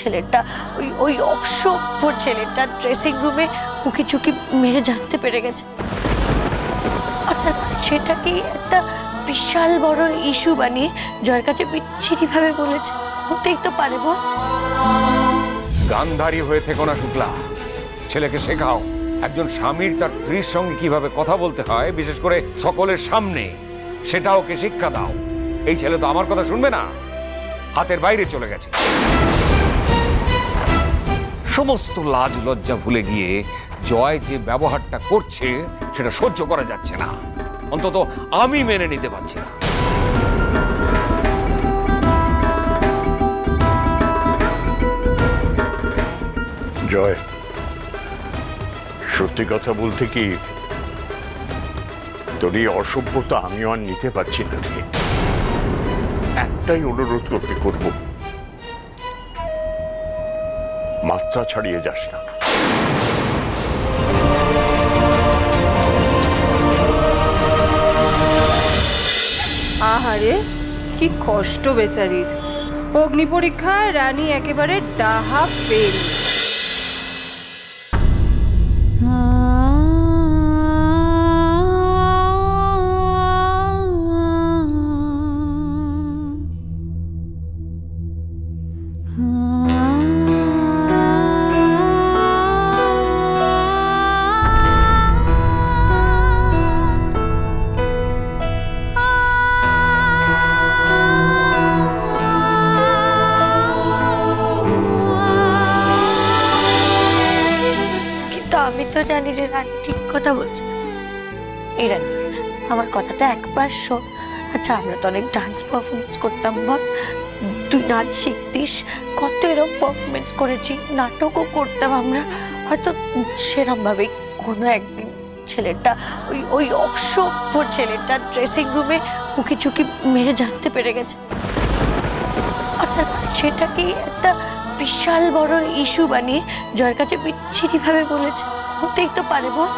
ছেলেটা ওই অসভ্য ছেলেটা ড্রেসিং রুমে উকি চুকি মেরে জানতে পেরে গেছে। আর সেটাকে একটা বিশাল বড় ইস্যু বানিয়ে জয়ের কাছে বিচ্ছিরি ভাবে বলেছে। হতেই তো পারে বল। গান্ধারী হয়ে থেকো না শুক্লা, ছেলেকে শেখাও একজন স্বামীর তার স্ত্রীর সঙ্গে কিভাবে কথা বলতে হয়, বিশেষ করে সকলের সামনে, সেটা ওকে শিক্ষা দাও। এই ছেলে তো আমার কথা শুনবে না, হাতের বাইরে চলে গেছে। সমস্ত লাজ লজ্জা ভুলে গিয়ে জয় যে ব্যবহারটা করছে সেটা সহ্য করা যাচ্ছে না, অন্তত আমি মেনে নিতে পারছি না। জয়, সত্যি কথা বলতে কি, তোর এই অসভ্যতা আমিও আর নিতে পারছি না রে। একটাই অনুরোধ তোকে করব, মাত্রা ছাড়িয়ে যাস না। আহারে, কি কষ্ট বেচারির। অগ্নি পরীক্ষায় রানী একেবারে ডাহা ফেল। আমি তো জানি যে রানী ঠিক কথা বলছে। এই রানী, আমার কথাটা একবার শোন। আচ্ছা, আমরা তো অনেক ডান্স পারফরমেন্স করতাম, বল তুই নাচ শিখতিস, কত এরকম পারফরমেন্স করেছি, নাটকও করতাম আমরা। হয়তো সেরকম ভাবেই কোনো একদিন ছেলেটা ওই অসভ্য ছেলেটা ড্রেসিং রুমে উকি চুকি মেরে জানতে পেরে গেছে। আর সেটাকে একটা বিশাল বড় ইস্যু বানিয়ে জয়ের কাছে বিচ্ছিরি ভাবে বলেছে। হতেই তো পারে বল।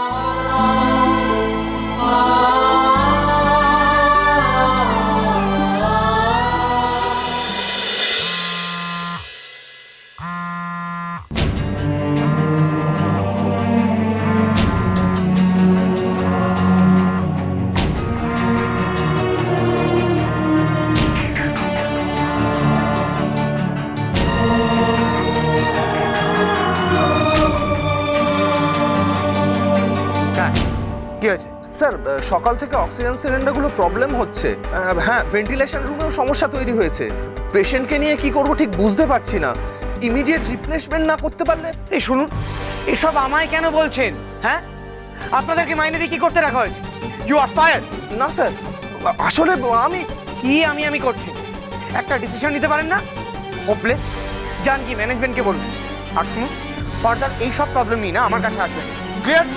কি হয়েছে স্যার? সকাল থেকে অক্সিজেন সিলিন্ডারগুলো প্রবলেম হচ্ছে। হ্যাঁ, ভেন্টিলেশন রুমেও সমস্যা তৈরি হয়েছে। পেশেন্টকে নিয়ে কি করব ঠিক বুঝতে পারছি না। ইমিডিয়েট রিপ্লেসমেন্ট না করতে পারলে। এই শুনুন, এসব আমায় কেন বলছেন? হ্যাঁ, আপনাদেরকে মাইনে দিয়ে কি করতে রাখা হয়েছে? You are fired. না স্যার, আসলে আমি করছি, একটা ডিসিশন নিতে পারেন না? হোপলেস, যান কি ম্যানেজমেন্টকে বলুন। আর শুনুন, ফার্দার এইসব প্রবলেম নিয়ে না আমার কাছে আসবেন। ক্লিয়ার?